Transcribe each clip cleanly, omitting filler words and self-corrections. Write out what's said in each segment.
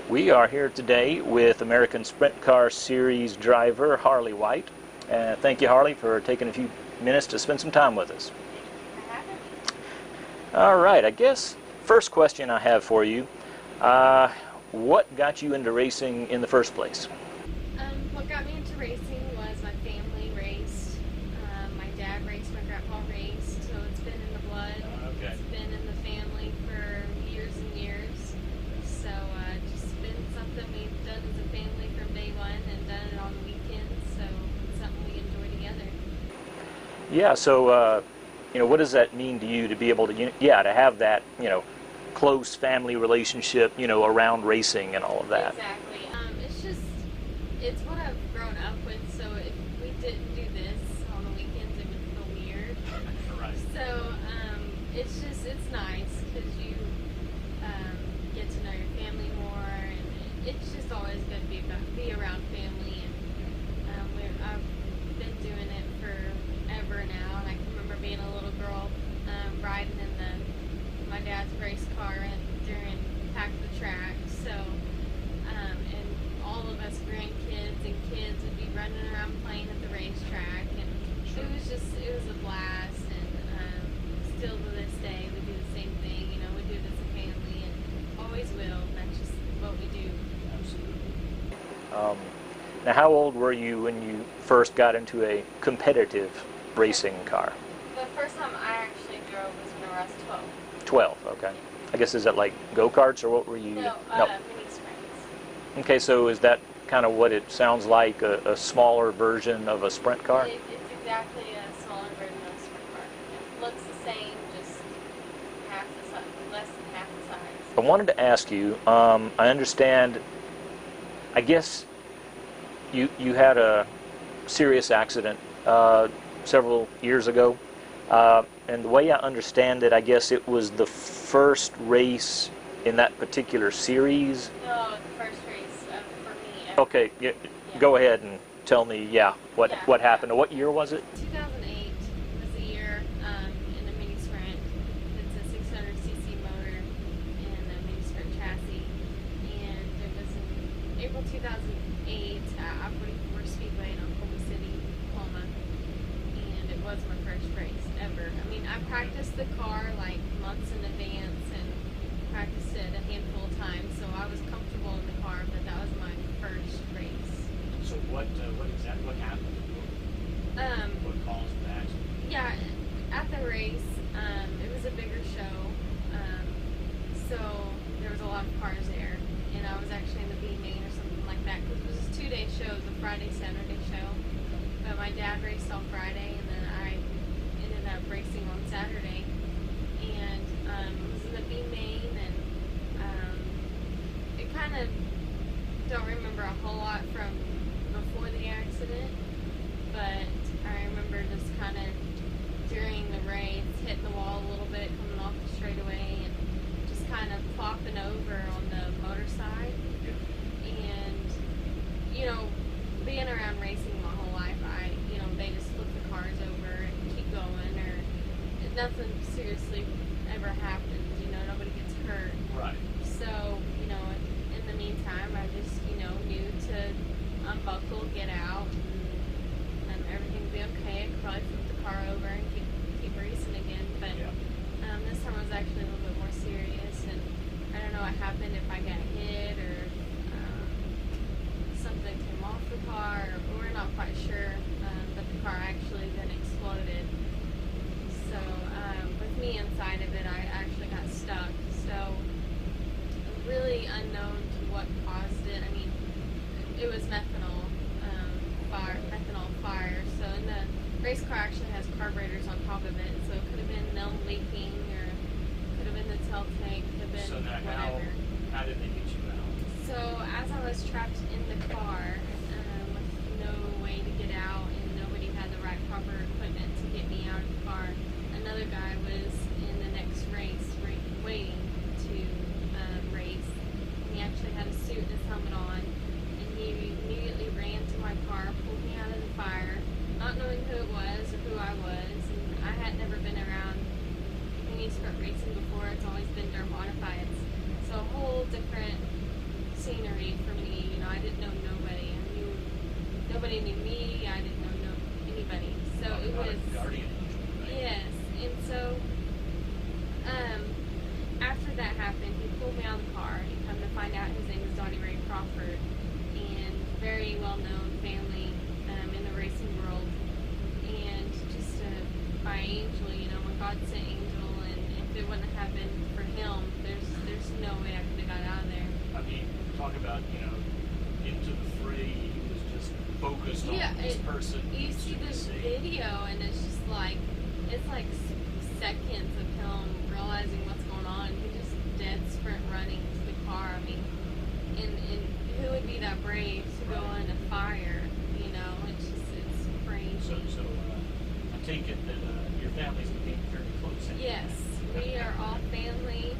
We are here today with American Sprint Car Series driver Harli White. Thank you, Harli, for taking a few minutes to spend some time with us. All right, I guess first question I have for you, what got you into racing in the first place? What got me into racing was my family raced. My dad raced, my grandpa raced, so it's been in the blood. Okay. It's been in the family for years and years. So just been something we've done as a family from day one and done it on the weekends, so it's something we enjoy together. Yeah, so what does that mean to you to be able to, to have that, close family relationship, around racing and all of that? Exactly. It's what I've grown up with, so if we didn't do this on the weekends, it would feel weird. Right. So it's nice because you get to know your family more, and it's just always good to be around family. And I've been doing it forever now, and I can remember being a little girl riding in my dad's race car during Pack the Track. So and all of us grandkids and kids would be running around playing at the racetrack, and it was a blast. And still to this day we do the same thing. We do it as a family and always will. That's just what we do. Absolutely. Now, how old were you when you first got into a competitive racing car? The first time I actually drove was when I was 12. 12, okay. I guess, is that like go-karts, or what were you? No, mini sprints. Okay, so is that kind of what it sounds like, a smaller version of a sprint car? It's exactly a smaller version of a sprint car. It looks the same, just half the size, less than half the size. I wanted to ask you, I understand, I guess you had a serious accident several years ago, and the way I understand it, I guess it was the first race in that particular series? No, the first race for me ever. Okay, yeah. Go ahead and tell me, what happened. What year was it? 2008 was the year in a mini sprint. It's a 600cc motor and a mini sprint chassis. And it was in April 2008 at I-44 Speedway in Oklahoma City, Oklahoma. And it was my first race ever. I mean, I practiced the car like months in advance and practiced it a handful of times, so I was comfortable in the car, but that was my first race. So what happened? What caused the accident? Yeah, at the race, it was a bigger show, so there was a lot of cars there, and I was actually in the B main or something like that, because it was a 2-day show. It was a Friday-Saturday show, but my dad raced on Friday, and then I ended up racing on Saturday, and was in the B main, and it kind of don't remember a whole lot from before the accident, but I remember just kind of during the race hitting the wall a little bit coming off the straightaway and just kind of flopping over on the motor side. And being around racing my whole life, they just flip the cars over and keep going, or nothing seriously ever happens. Nobody gets hurt. Right. So in the meantime, I just knew to unbuckle, get out, and everything would be okay. I could probably flip the car over and keep racing again. But this time was actually a little bit more serious, and I don't know what happened, if I got hit or something came off the car, or we're not quite sure. But the car actually then exploded. So with me inside of it, I actually got stuck. So really unknown to what caused it. I mean, it was methanol fire. So the race car actually has carburetors on top of it, so it could have been them leaking, or could have been the tail tank, could have been whatever. How did they get you out? So as I was trapped in the car with no way to get out, and nobody had the right proper equipment to get me out of the car, another guy was in the next race waiting to race. He actually had a suit and his helmet on, and he immediately ran to my car, pulled me out of the fire, not knowing who it was or who I was. And I had never been around mini sprint racing before. It's always been dirt modifieds, so a whole different scenery for me. You know, I didn't know nobody. Nobody knew me. I didn't know anybody. So it was guardian angel, right? yes. And so after that happened, he pulled me out of the car. And come to find out, his name is Donnie Ray Crawford, and very well known family in the racing world, and just by angel. You know, when God sent angel, and if it wouldn't have been for him, there's no way I could have got out of there. I mean, talk about, into the fray, he was just focused on this person. You see this video, and it's just like, seconds of him realizing what's going on. He just dead sprint running to the car. I mean, and who would be that brave to go in a fire? You know, it's crazy. So I take it that your family's became very close. Yes, we are all family,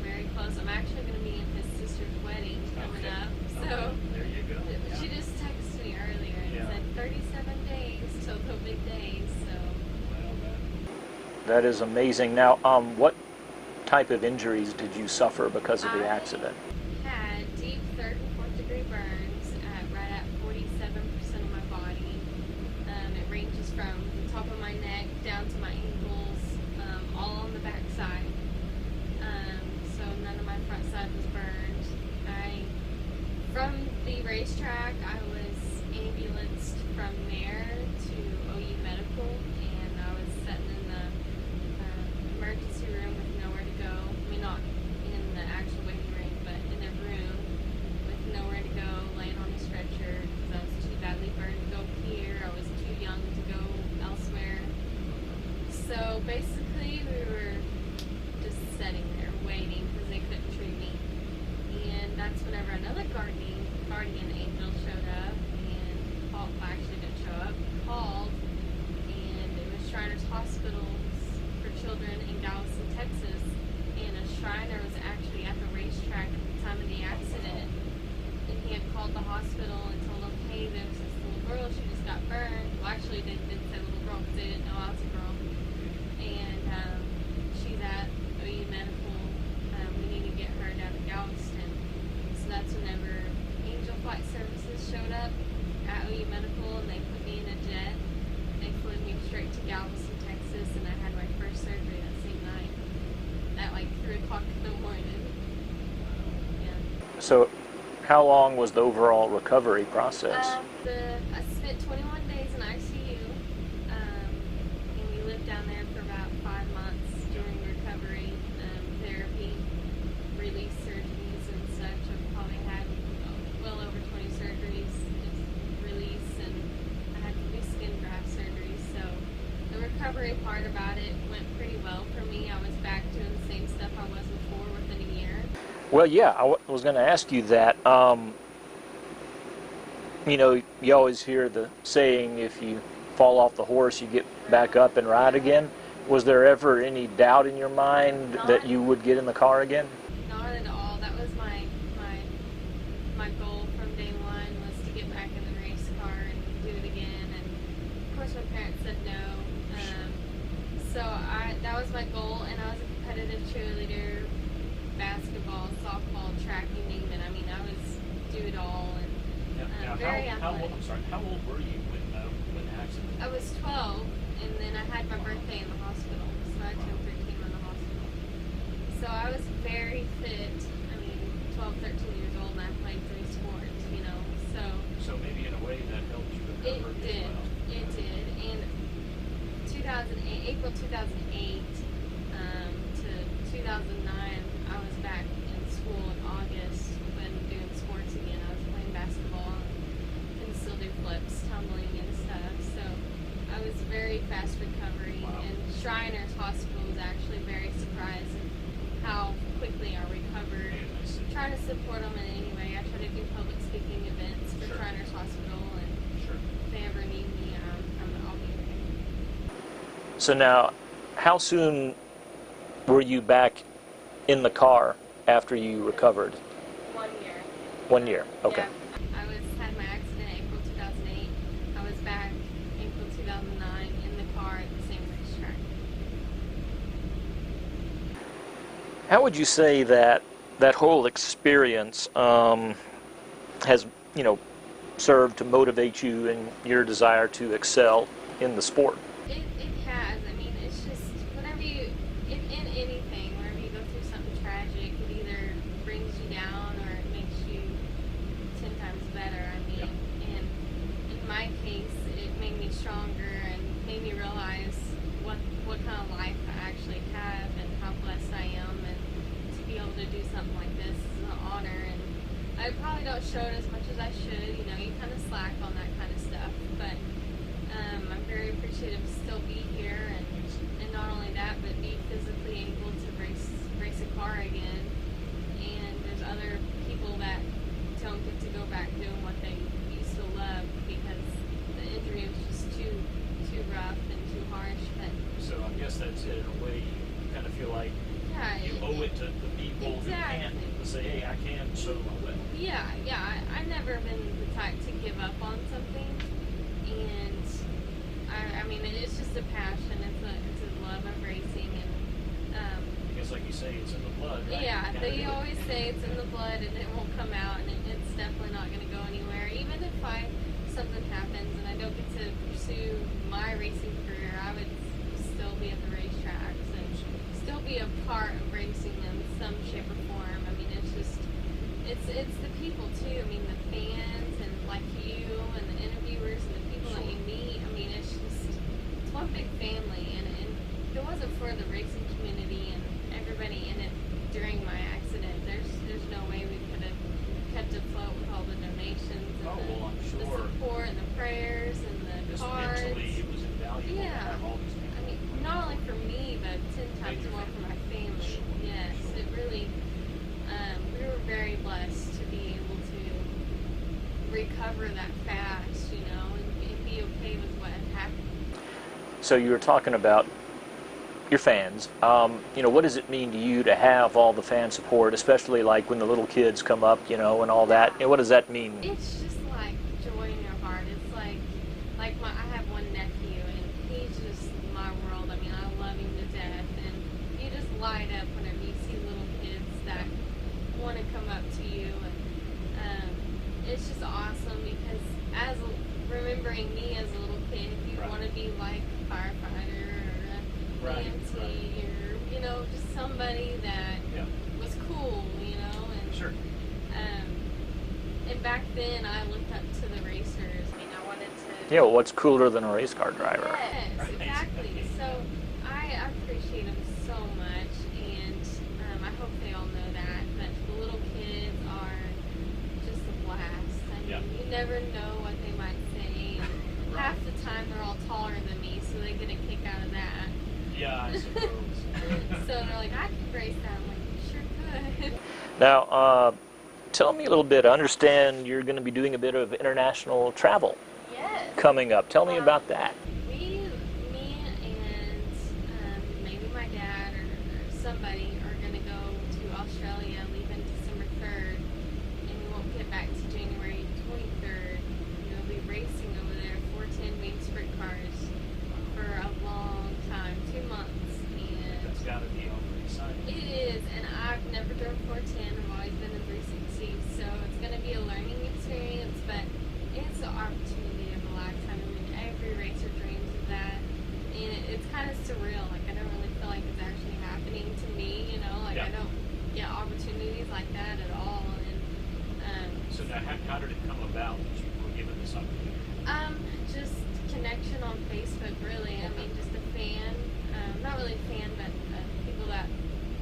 very close. I'm actually going to be in his sister's wedding coming up. So there you go. She just texted me earlier and said 37 days till the big day. So that is amazing. Now, what type of injuries did you suffer because of the accident? I had deep 3rd and 4th degree burns right at 47% of my body. It ranges from the top of my neck down to my ankles, all on the back side. So none of my front side was burned. From the racetrack, I was ambulanced from there to OU Medical, and I was sitting in the emergency room with nowhere to go. I mean, not in the actual waiting room, but in a room with nowhere to go, laying on a stretcher because I was too badly burned to go here. I was too young to go elsewhere. So basically, we were just sitting there waiting because they couldn't treat me. And that's whenever another guardian angel showed up, and actually didn't show up, called, and it was Shriners Hospitals for Children in Galveston, Texas, and a Shriner was actually at the racetrack at the time of the accident, and he had called the hospital and told them, hey, there's this little girl, she just got burned. Well, actually, they didn't say little girl because they didn't know I was a girl, and she's at OU Medical. We need to get her down to Galveston. So that's whenever Angel Flight Services showed up at OU Medical, and they put me in a jet. They flew me straight to Galveston, Texas, and I had my first surgery that same night at like 3 o'clock in the morning. Yeah. So how long was the overall recovery process? I spent 21 days in ICU, and we lived down there for about 5 months during recovery, therapy, release surgeries and such. I've probably had well over 20 surgeries, just release, and I had 3 skin graft surgeries. So the recovery part about it went pretty well for me. I was back doing the same stuff I was before within a year. Well, yeah, I was going to ask you that. You always hear the saying, if you fall off the horse, you get back up and ride again. Was there ever any doubt in your mind that you would get in the car again? Not at all. That was my goal from day one, was to get back in the race car and do it again. And of course, my parents said no. So that was my goal, and I was a competitive cheerleader, basketball, softball, track, you name it. I mean, I was do it all. And how old were you when the accident? I was 12, and then I had my birthday in the hospital, so I turned 13 in the hospital. So I was very fit. I mean, 12, 13 years old, and I played 3 sports, So maybe in a way that helped you recover as well. It did. And April 2008 to 2009, I was back in school in August when doing sports again. I was playing basketball and still do flips, tumbling and stuff. So I was very fast recovery. Wow. And Shriners Hospital was actually very surprised at how quickly I recovered. Trying to support them in any way. I try to do public speaking events for Shriners Hospital, and if they ever need me, I'll be there. So now, how soon were you back in the car after you recovered? 1 year. 1 year, okay. Yeah. I had my accident April 2008. I was back April 2009 in the car at the same racetrack. How would you say that that whole experience has, served to motivate you in your desire to excel in the sport? It has. I mean, it's just whenever in anything, whenever you go through something tragic, it either brings you down or it makes you 10 times better. I mean, and in my case, it made me stronger and made me realize what kind of life I actually have and how blessed I am, and to be able to do something like this is an honor. And I probably don't show it as much as I should. You kind of slack on that kind of stuff, but I'm very appreciative to still be here, and not only that, but be physically able to race a car again. And there's other people that don't get to go back doing what they used to love because the injury was just too rough and too harsh. But So I guess that's it. In a way, you kind of feel like you owe it to the people who can't, to say, hey, I can, so I will. Yeah. I've never been the type to give up on something, and I mean, it's just a passion. It's a love of racing, and I guess, like you say, it's in the blood, right? yeah, they always say it's in the blood and it won't come out, and it's definitely not going to go anywhere. Even if something happens and I don't get to pursue my racing career, I would still be at the racetracks and still be a part of racing in some shape or form. I mean, it's just it's the people too. I mean, the fans and like you and the interviewers and the people that you meet. I mean, it's one big family, and if it wasn't for the racing community and everybody in it during my accident, there's no way we could have kept afloat with all the donations and the support and the prayers and the cards. Mentally, it was invaluable to have all these people. I mean, not only for me, but 10 times more for my family. Yes, it really. We were very blessed to be able to recover that fast, and be okay with what had happened. So you were talking about your fans. What does it mean to you to have all the fan support, especially like when the little kids come up, and all that? What does that mean? It's just like joy in your heart. It's like I have one nephew, and he's just my world. I mean, I love him to death, and you just light up whenever you see little kids that want to come up to you, and it's just awesome because remembering me as a little kid, you want to be like a firefighter or a auntie or just somebody that was cool, and Sure. And back then I looked up to the racers. I mean, I wanted to. Yeah, what's cooler than a race car driver? Yes, exactly. So I appreciate them so much, and I hope they all know that. But the little kids are just a blast. I mean, you never know what they might say. And half the time they're all taller than me, so they get a kick out of that. Yeah, I suppose. So they're like, I can race that. I'm like, you sure could. Now, tell me a little bit. I understand you're going to be doing a bit of international travel coming up. Tell me about that. Me and maybe my dad or somebody are going to go to Australia leaving December 3rd, and we won't get back to January 23rd. We'll be racing over there 410 main sprint cars for a long time, 2 months. And That's got to be awfully exciting. it is, and I've never drove 410. I've always been in 360, so it's going to be a learning experience, but it's an opportunity of a lifetime. I mean, every racer dreams of that, and it's kind of surreal. Like, I don't really feel like it's actually happening to me, I don't get opportunities like that at all. And So now, how did it come about that you were given this opportunity? just connection on Facebook, really. I mean, just a fan, not really a fan, but people that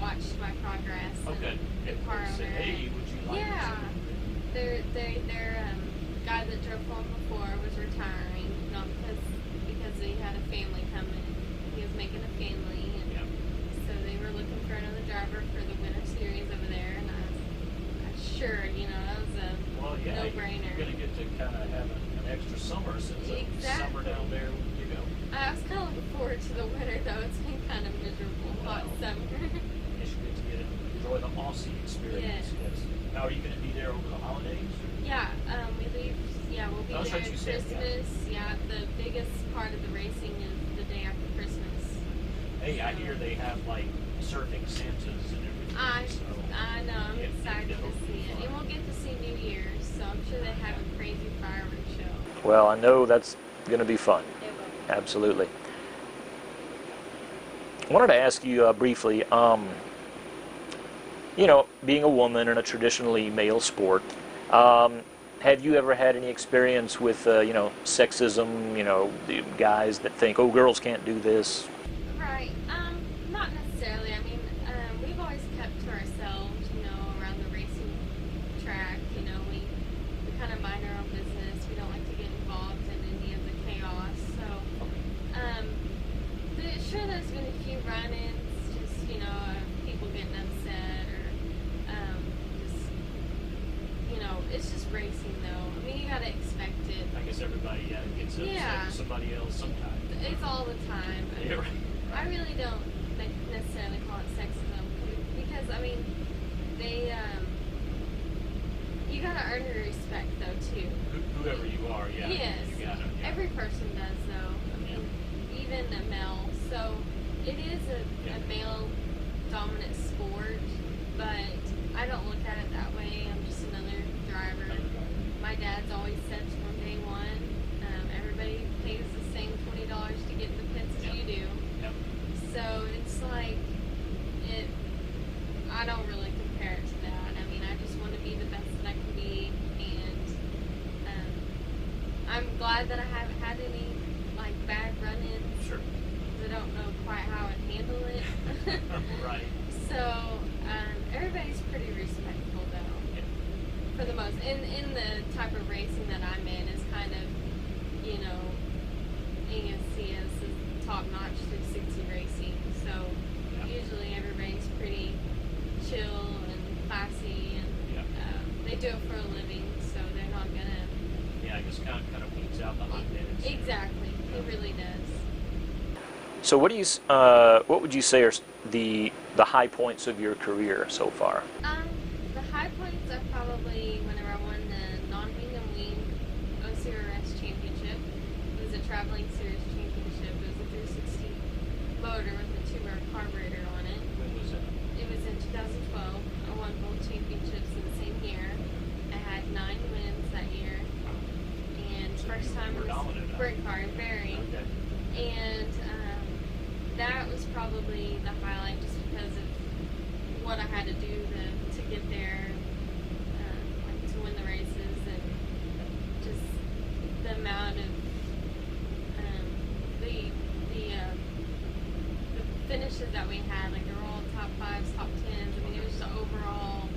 watched my progress. Okay. And the car Say, owner. hey, would you like They're guy that drove for him before was retiring, not because he had a family coming. He was making a family, and so they were looking for another driver for the winter series over there, and I was sure, that was a no-brainer. You're going to get to kind of have an extra summer since it's summer down there when you go. I was kind of looking forward to the winter, though. It's been kind of miserable, hot summer. You should get to enjoy the Aussie experience. Yes. Now, are you going to be there over the holidays? Yeah, we leave. Yeah, we'll be there at Christmas. Yeah, the biggest part of the racing is the day after Christmas. Hey, I hear they have like surfing Santas and everything. I know, I'm excited to see it. And we'll get to see New Year's, so I'm sure they have a crazy fireworks show. Well, I know that's going to be fun. It will. Absolutely. I wanted to ask you briefly, you know, being a woman in a traditionally male sport, have you ever had any experience with, you know, sexism, you know, the guys that think, oh, girls can't do this? Right. Not necessarily. I mean, we've always kept to ourselves, you know, around the racing track. You know, we kind of mind our own business. We don't like to get involved in any of the chaos. So, sure, there's been a few run-ins, just, you know, people getting upset or just, you know, it's just racing, though. I mean, you gotta expect it. I guess everybody gets upset with somebody else sometimes. It's all the time. Yeah, right. I really don't necessarily call it sexism because, I mean, they, you gotta earn your respect, though, too. Whoever you are, yeah. Yes. You gotta, yeah. Every person does, though. I mean, even a male. So it is a male-dominant sport, but I don't look at it that way. I'm just another driver. My dad's always said from day one, everybody pays the same $20 to get in the pits as you do. Yep. So it's like, I don't really compare it to that. I mean, I just want to be the best that I can be, and I'm glad that I haven't had any like bad run-ins. Sure. I don't know quite how I'd handle it. Right. So everybody's pretty respectful, though, for the most. In the type of racing that I'm in is kind of, you know, ASCS is top-notch 360 racing. So usually everybody's pretty chill and classy, and they do it for a living, so they're not gonna. Yeah, I guess kind of weeds out the hot minutes. Exactly, it really does. So what would you say are the high points of your career so far? The high points are probably whenever I won the non-wing and wing OCRS championship. It was a traveling series championship. It was a 360 motor with a 2-bar carburetor on it. When was that? It was in 2012. I won both championships in the same year. I had 9 wins that year, and So first time you were was dominant, sprint car, very. Okay. And that was probably the highlight, just because of what I had to do to get there, like to win the races, and just the amount of the finishes that we had. Like, they were all top 5s, top 10s. I mean, it was just an overall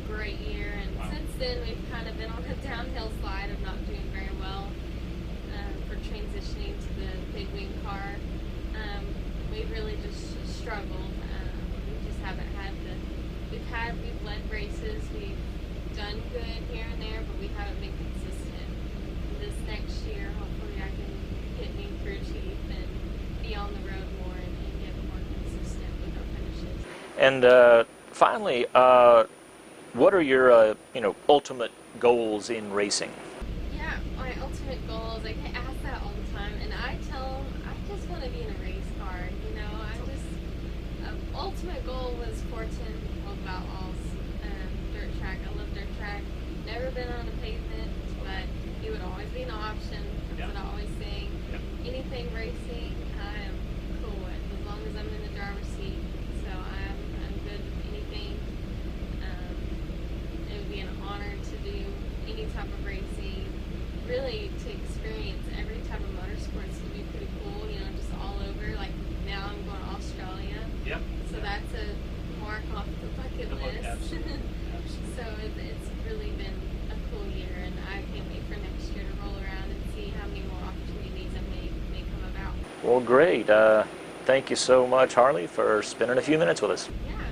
great year. And since then, we've kind of been on a downhill slide of not doing very well for transitioning to the big wing car. We've really just struggled. We just haven't had we've led races, we've done good here and there, but we haven't been consistent. This next year, hopefully I can hit new crew chief and be on the road more and get more consistent with our finishes. And finally, what are your ultimate goals in racing? Yeah, my ultimate goals, I get asked that all the time, and I tell them I just want to be in a race car. You know, ultimate goal was 410 World Outlaws dirt track. I love dirt track. Never been on a pavement, but it would always be an option. That's what I always say. Anything racing, I am cool with, as long as I'm in the driver's seat. So I'm good with anything. It would be an honor to do any type of racing. Really, to experience every type of motorsports would be pretty cool. You know, just all over. Like, now I'm going to Australia. Yep. So that's a mark off the bucket list. Absolutely. So it's really been a cool year, and I can't wait for next year to roll around and see how many more opportunities that may come about. Well, great. Thank you so much, Harli, for spending a few minutes with us. Yeah.